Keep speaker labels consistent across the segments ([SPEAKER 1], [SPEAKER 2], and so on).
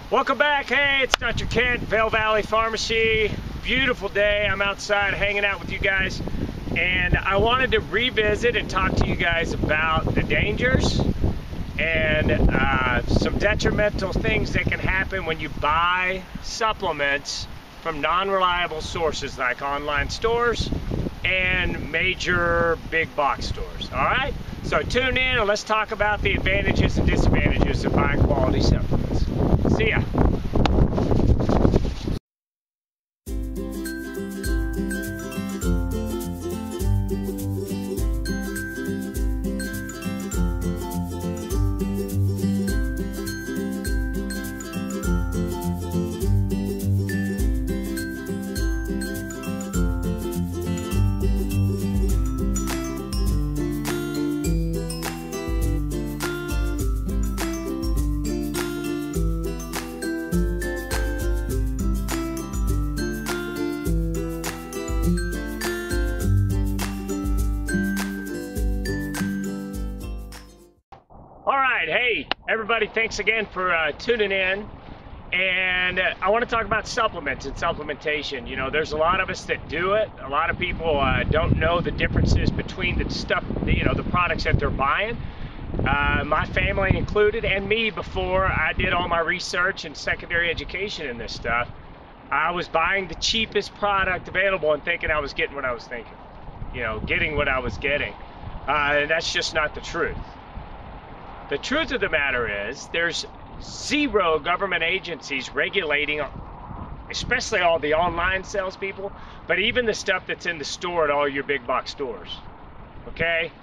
[SPEAKER 1] Welcome back. Hey, it's Dr. Kent, Vail Valley Pharmacy. Beautiful day. I'm outside hanging out with you guys, and I wanted to revisit and talk to you guys about the dangers and some detrimental things that can happen when you buy supplements from non-reliable sources like online stores and major big box stores. All right, so tune in and let's talk about the advantages and disadvantages of buying quality supplements. See ya. Hey everybody, thanks again for tuning in, and I want to talk about supplements and supplementation. You know, there's a lot of us that do it. A lot of people don't know the differences between the stuff, the products that they're buying, my family included, and me. Before I did all my research and secondary education in this stuff, I was buying the cheapest product available and thinking I was getting what I was thinking, getting what I was getting. And that's just not the truth. The truth of the matter is there's zero government agencies regulating, especially all the online salespeople, but even the stuff that's in the store at all your big box stores. Okay?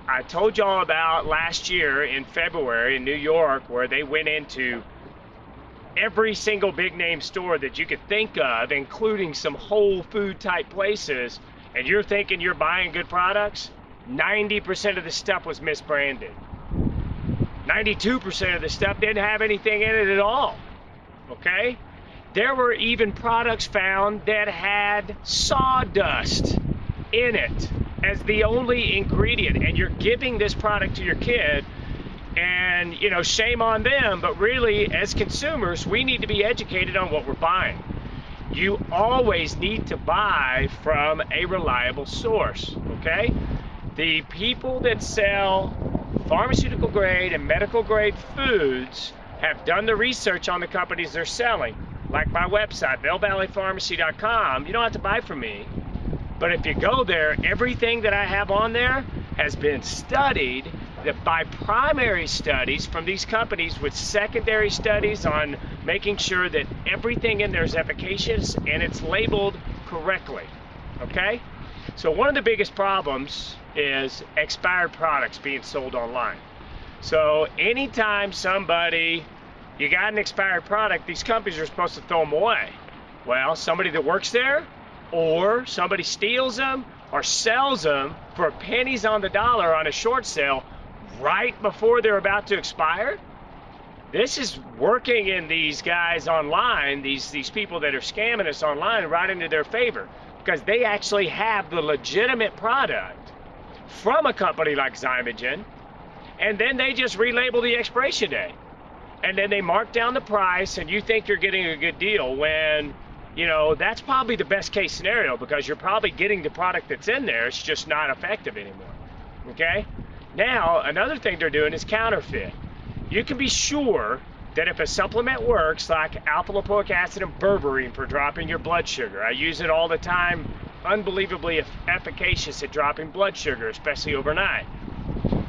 [SPEAKER 1] I told y'all about last year in February in New York, where they went into every single big name store that you could think of, including some Whole Food type places, and you're thinking you're buying good products. 90% of the stuff was misbranded. 92% of the stuff didn't have anything in it at all, okay? There were even products found that had sawdust in it as the only ingredient, and you're giving this product to your kid, and, shame on them, but really, as consumers, we need to be educated on what we're buying. You always need to buy from a reliable source, okay? The people that sell pharmaceutical grade and medical grade foods have done the research on the companies they're selling. Like my website, vailvalleypharmacy.com. You don't have to buy from me, but if you go there, everything that I have on there has been studied by primary studies from these companies with secondary studies on making sure that everything in there is efficacious and it's labeled correctly, okay? So one of the biggest problems is expired products being sold online. So anytime you got an expired product, these companies are supposed to throw them away. Well, somebody that works there, or somebody steals them or sells them for pennies on the dollar on a short sale right before they're about to expire. This is working in these guys online, these people that are scamming us online, right into their favor, because they actually have the legitimate product from a company like Zymogen, and then they just relabel the expiration date, and then they mark down the price, and you think you're getting a good deal when, that's probably the best case scenario, because you're probably getting the product that's in there. It's just not effective anymore, okay? Now, another thing they're doing is counterfeit. You can be sure that if a supplement works, like alpha-lipoic acid and berberine for dropping your blood sugar, I use it all the time, unbelievably efficacious at dropping blood sugar, especially overnight.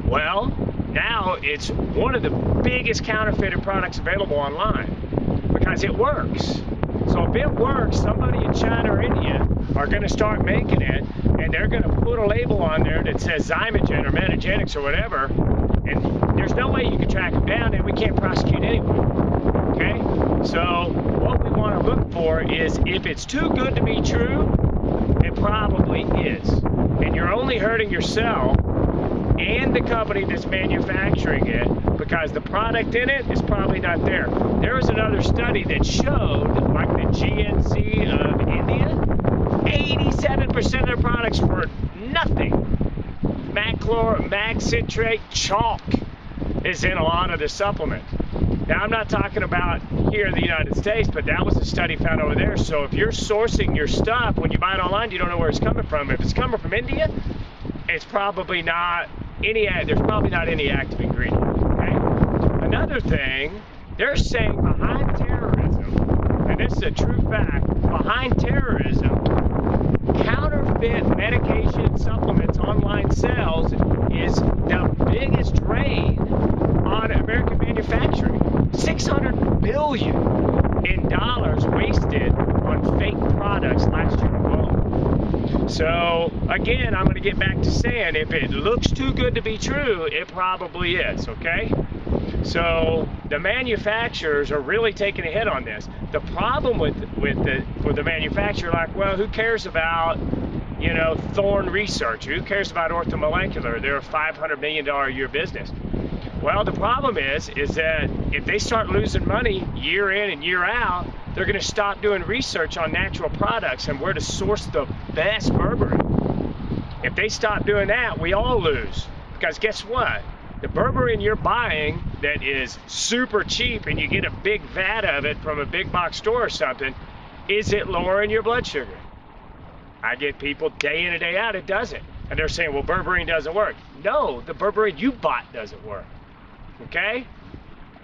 [SPEAKER 1] Well, now it's one of the biggest counterfeited products available online because it works. So if it works, somebody in China or India are going to start making it, and they're going to put a label on there that says Zymogen or Metagenics or whatever, and there's no way you can track them down, and we can't prosecute anyone, okay? So what we want to look for is, if it's too good to be true, it probably is, and you're only hurting yourself and the company that's manufacturing it, because the product in it is probably not there. There was another study that showed, like the GNC of India, 87% of their products were nothing. Mag citrate chalk is in a lot of the supplements. Now, I'm not talking about here in the United States, but that was a study found over there. So if you're sourcing your stuff, when you buy it online, you don't know where it's coming from. If it's coming from India, it's probably not there's probably not any active ingredient, okay? Another thing, they're saying behind terrorism, and this is a true fact, behind terrorism, counterfeit medication supplements online sales is the biggest drain on American manufacturing. $600 billion in dollars wasted on fake products last year alone. So again, I'm going to get back to saying, if it looks too good to be true, it probably is, okay? So the manufacturers are really taking a hit on this. The problem for the manufacturer, like, well, who cares about, you know, Thorne Research? Who cares about Orthomolecular? They're a $500 million a year business. Well, the problem is that if they start losing money year in and year out, they're going to stop doing research on natural products and where to source the best berberine. If they stop doing that, we all lose. Because guess what? The berberine you're buying that is super cheap and you get a big vat of it from a big box store or something, is it lowering your blood sugar? I get people day in and day out, it doesn't. And they're saying, well, berberine doesn't work. No, the berberine you bought doesn't work. Okay?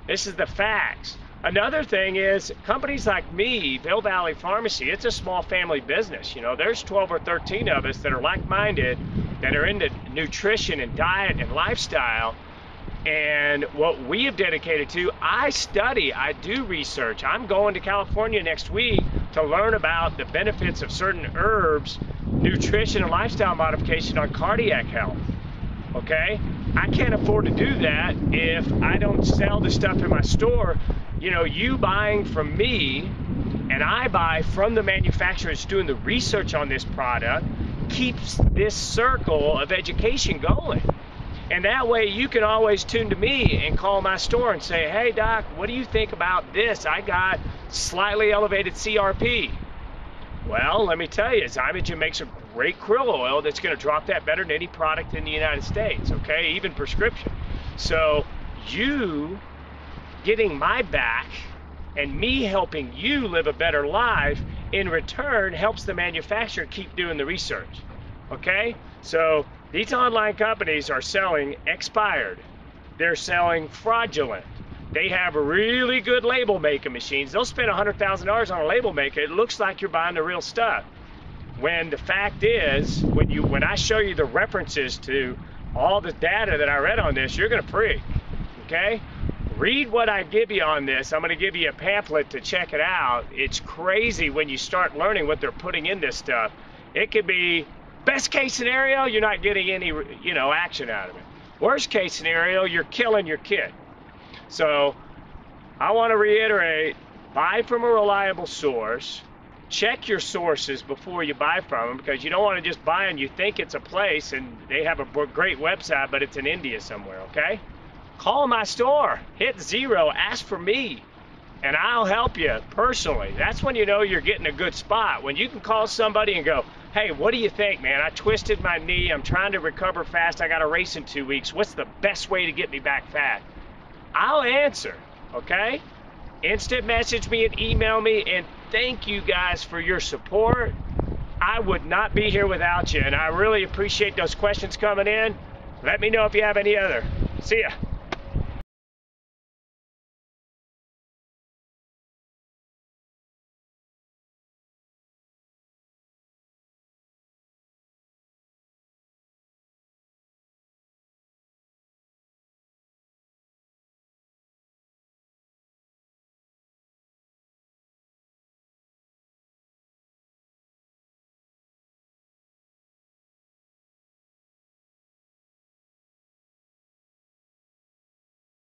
[SPEAKER 1] This is the facts. Another thing is, companies like me, Vail Valley Pharmacy, it's a small family business. You know, there's 12 or 13 of us that are like-minded, that are into nutrition and diet and lifestyle. And what we have dedicated to, I study, I do research. I'm going to California next week to learn about the benefits of certain herbs, nutrition and lifestyle modification on cardiac health. Okay? I can't afford to do that if I don't sell the stuff in my store. You know, you buying from me and I buy from the manufacturers doing the research on this product keeps this circle of education going. And that way you can always tune to me and call my store and say, hey doc, what do you think about this? I got slightly elevated CRP. Well, let me tell you, Zymogen makes a great krill oil that's going to drop that better than any product in the United States, okay? Even prescription. So you getting my back and me helping you live a better life in return helps the manufacturer keep doing the research, okay? So these online companies are selling expired. They're selling fraudulent. They have really good label making machines. They'll spend $100,000 on a label maker. It looks like you're buying the real stuff. When the fact is, when I show you the references to all the data that I read on this, you're going to freak, okay? Read what I give you on this. I'm going to give you a pamphlet to check it out. It's crazy when you start learning what they're putting in this stuff. It could be best case scenario, you're not getting any, you know, action out of it. Worst case scenario, you're killing your kid. So I want to reiterate, buy from a reliable source. Check your sources before you buy from them, because you don't want to just buy and you think it's a place and they have a great website, but it's in India somewhere, okay? Call my store, hit 0, ask for me, and I'll help you personally. That's when you know you're getting a good spot. When you can call somebody and go, hey, what do you think, man? I twisted my knee. I'm trying to recover fast. I got a race in 2 weeks. What's the best way to get me back fast? I'll answer, okay? Instant message me and email me, and thank you guys for your support. I would not be here without you, and I really appreciate those questions coming in. Let me know if you have any other. See ya.